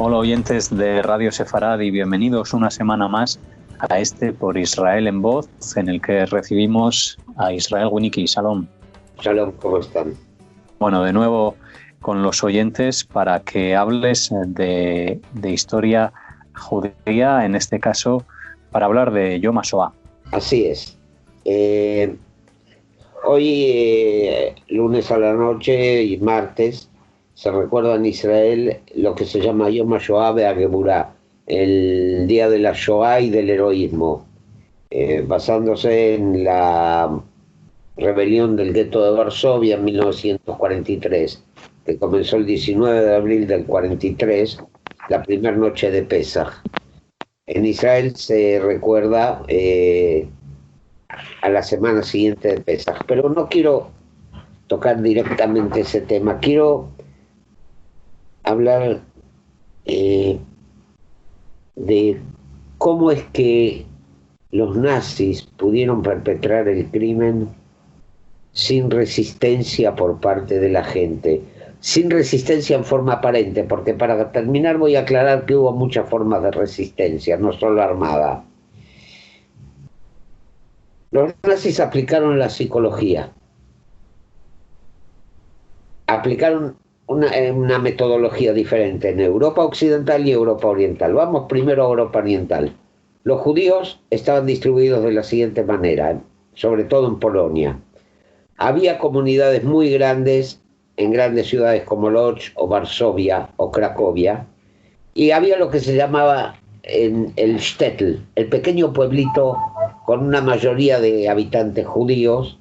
Hola oyentes de Radio Sefarad y bienvenidos una semana más a Por Israel en Voz, en el que recibimos a Israel Winnicki. Shalom. Shalom, ¿cómo están? Bueno, de nuevo con los oyentes para que hables de historia judía, en este caso para hablar de Yom HaShoah. Así es. Hoy, lunes a la noche y martes, se recuerda en Israel lo que se llama Yom HaShoah ve'Hageburah, el día de la Shoah y del heroísmo, basándose en la rebelión del gueto de Varsovia en 1943, que comenzó el 19 de abril del 43, la primera noche de Pesaj. En Israel se recuerda a la semana siguiente de Pesaj, pero no quiero tocar directamente ese tema, quiero hablar de cómo es que los nazis pudieron perpetrar el crimen sin resistencia por parte de la gente, sin resistencia en forma aparente, porque para terminar voy a aclarar que hubo muchas formas de resistencia, no solo armada. Los nazis aplicaron la psicología, aplicaron una metodología diferente en Europa Occidental y Europa Oriental. Vamos primero a Europa Oriental. Los judíos estaban distribuidos de la siguiente manera, sobre todo en Polonia. Había comunidades muy grandes en grandes ciudades como Lodz o Varsovia o Cracovia, y había lo que se llamaba el shtetl, el pequeño pueblito con una mayoría de habitantes judíos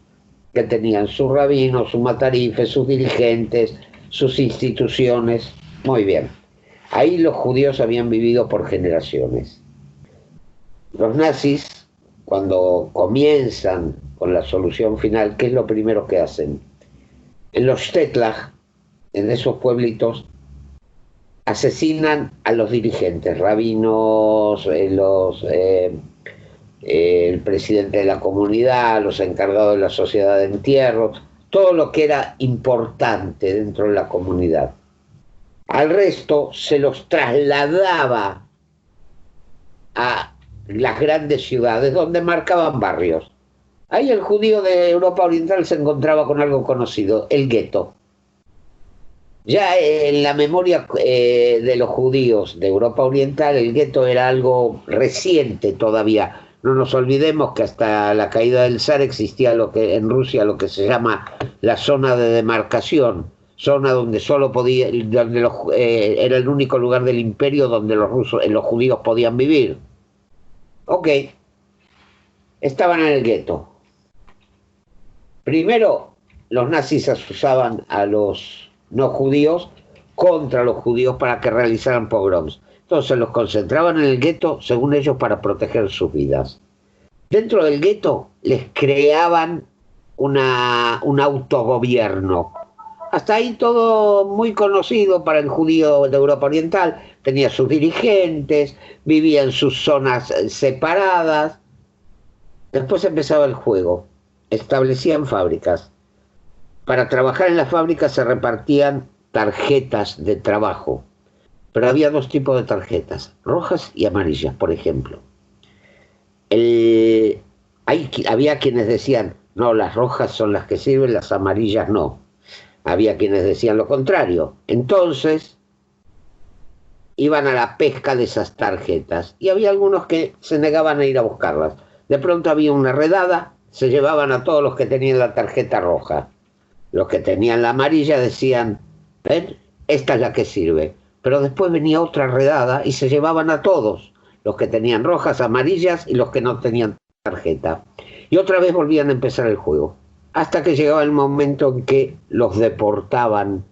que tenían sus rabinos, sus matarifes, sus dirigentes, sus instituciones. Muy bien. Ahí los judíos habían vivido por generaciones. Los nazis, cuando comienzan con la solución final, ¿qué es lo primero que hacen? En los shtetl, en esos pueblitos, asesinan a los dirigentes, rabinos, el presidente de la comunidad, los encargados de la sociedad de entierro, todo lo que era importante dentro de la comunidad. Al resto se los trasladaba a las grandes ciudades donde marcaban barrios. Ahí el judío de Europa Oriental se encontraba con algo conocido, el gueto. Ya en la memoria de los judíos de Europa Oriental, el gueto era algo reciente todavía. No nos olvidemos que hasta la caída del zar existía en Rusia lo que se llama la zona de demarcación, zona donde solo era el único lugar del imperio donde los judíos podían vivir. Ok, estaban en el gueto. Primero, los nazis asusaban a los no judíos contra los judíos para que realizaran pogroms. Entonces los concentraban en el gueto, según ellos, para proteger sus vidas. Dentro del gueto les creaban un autogobierno. Hasta ahí todo muy conocido para el judío de Europa Oriental. Tenía sus dirigentes, vivía en sus zonas separadas. Después empezaba el juego. Establecían fábricas. Para trabajar en las fábricas se repartían tarjetas de trabajo. Pero había dos tipos de tarjetas, rojas y amarillas, por ejemplo. Había quienes decían, no, las rojas son las que sirven, las amarillas no. Había quienes decían lo contrario. Entonces, iban a la pesca de esas tarjetas. Y había algunos que se negaban a ir a buscarlas. De pronto había una redada, se llevaban a todos los que tenían la tarjeta roja. Los que tenían la amarilla decían, ven, esta es la que sirve. Pero después venía otra redada y se llevaban a todos, los que tenían rojas, amarillas y los que no tenían tarjeta. Y otra vez volvían a empezar el juego, hasta que llegaba el momento en que los deportaban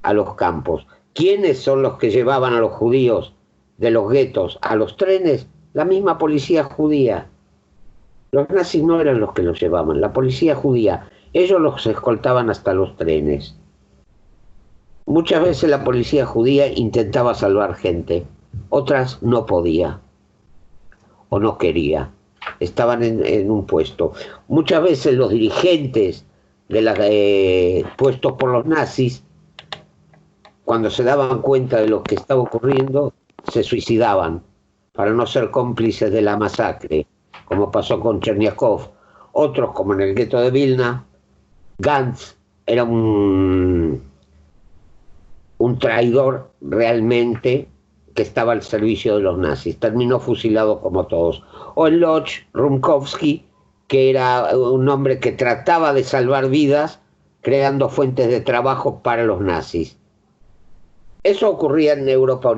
a los campos. ¿Quiénes son los que llevaban a los judíos de los guetos a los trenes? La misma policía judía. Los nazis no eran los que los llevaban, la policía judía. Ellos los escoltaban hasta los trenes. Muchas veces la policía judía intentaba salvar gente, otras no podía o no quería, estaban en un puesto. Muchas veces los dirigentes puestos por los nazis cuando se daban cuenta de lo que estaba ocurriendo, se suicidaban para no ser cómplices de la masacre, como pasó con Cherniakov. Otros, como en el gueto de Vilna, Gantz era un traidor realmente que estaba al servicio de los nazis. Terminó fusilado como todos. O en Lodz, Rumkowski, que era un hombre que trataba de salvar vidas creando fuentes de trabajo para los nazis. Eso ocurría en Europa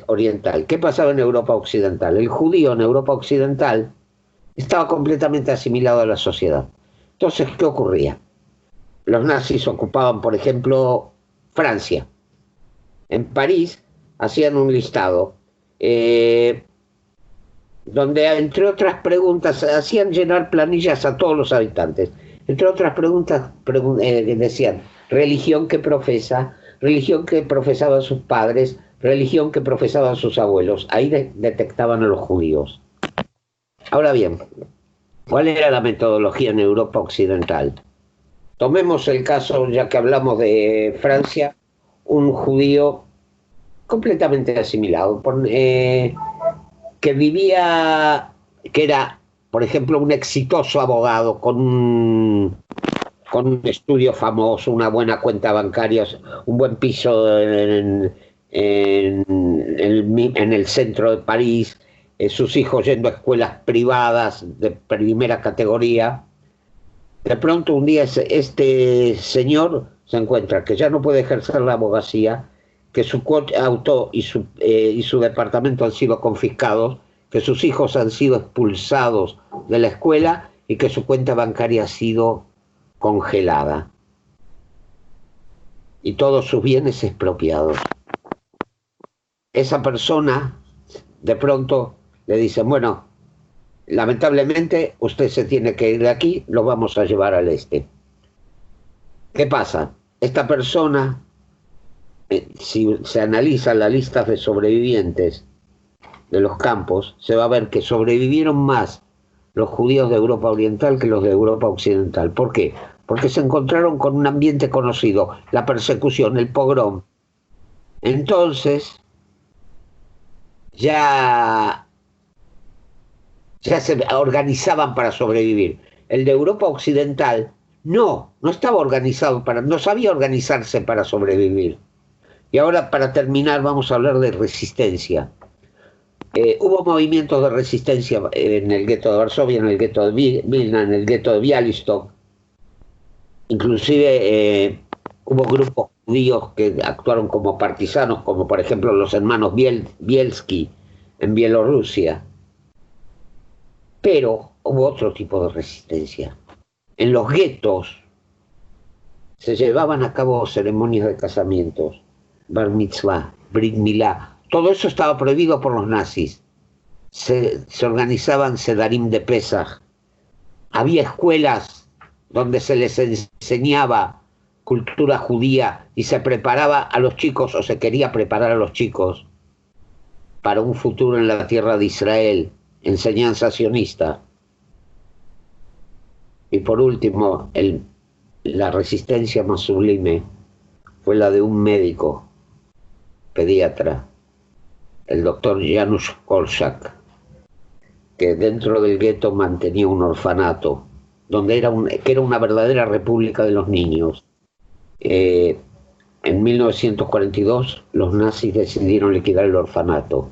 Oriental. ¿Qué pasaba en Europa Occidental? El judío en Europa Occidental estaba completamente asimilado a la sociedad. Entonces, ¿qué ocurría? Los nazis ocupaban, por ejemplo, Francia. En París hacían un listado donde, entre otras preguntas, hacían llenar planillas a todos los habitantes. Entre otras preguntas decían religión que profesa, religión que profesaban sus padres, religión que profesaban sus abuelos. Ahí detectaban a los judíos. Ahora bien, ¿cuál era la metodología en Europa Occidental? Tomemos el caso, ya que hablamos de Francia, un judío completamente asimilado, que era, por ejemplo, un exitoso abogado con un estudio famoso, una buena cuenta bancaria, un buen piso en el centro de París, sus hijos yendo a escuelas privadas de primera categoría. De pronto un día este señor se encuentra que ya no puede ejercer la abogacía, que su auto y su departamento han sido confiscados, que sus hijos han sido expulsados de la escuela y que su cuenta bancaria ha sido congelada y todos sus bienes expropiados. Esa persona de pronto le dice: bueno, lamentablemente usted se tiene que ir de aquí, lo vamos a llevar al este. ¿Qué pasa? Esta persona, si se analiza la lista de sobrevivientes de los campos, se va a ver que sobrevivieron más los judíos de Europa Oriental que los de Europa Occidental. ¿Por qué? Porque se encontraron con un ambiente conocido, la persecución, el pogrom. Entonces, ya se organizaban para sobrevivir. El de Europa Occidental no estaba organizado no sabía organizarse para sobrevivir. Y ahora, para terminar, vamos a hablar de resistencia. Hubo movimientos de resistencia en el gueto de Varsovia, en el gueto de Vilna, en el gueto de Bialystok. Inclusive hubo grupos judíos que actuaron como partisanos, como por ejemplo los hermanos Bielski en Bielorrusia. Pero hubo otro tipo de resistencia. En los guetos se llevaban a cabo ceremonias de casamientos, bar mitzvah, brit milá. Todo eso estaba prohibido por los nazis. Se organizaban sedarim de Pesach. Había escuelas donde se les enseñaba cultura judía y se preparaba a los chicos, o se quería preparar a los chicos para un futuro en la tierra de Israel, enseñanza sionista. Y por último, la resistencia más sublime fue la de un médico pediatra, el doctor Janusz Korczak, que dentro del gueto mantenía un orfanato, que era una verdadera república de los niños. En 1942 los nazis decidieron liquidar el orfanato.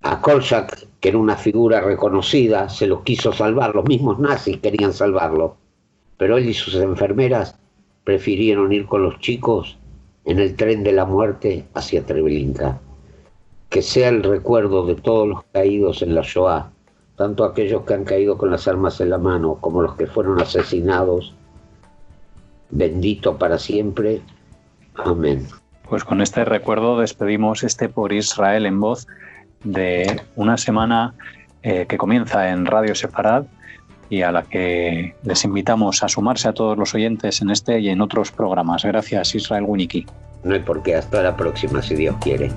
A Korczak, que era una figura reconocida, se los quiso salvar, los mismos nazis querían salvarlo, pero él y sus enfermeras prefirieron ir con los chicos en el tren de la muerte hacia Treblinka. Que sea el recuerdo de todos los caídos en la Shoah, tanto aquellos que han caído con las armas en la mano como los que fueron asesinados, bendito para siempre. Amén. Pues con este recuerdo despedimos Por Israel en Voz de una semana que comienza en Radio Sefarad y a la que les invitamos a sumarse a todos los oyentes en este y en otros programas. Gracias, Israel Winnicki. No hay por qué. Hasta la próxima, si Dios quiere.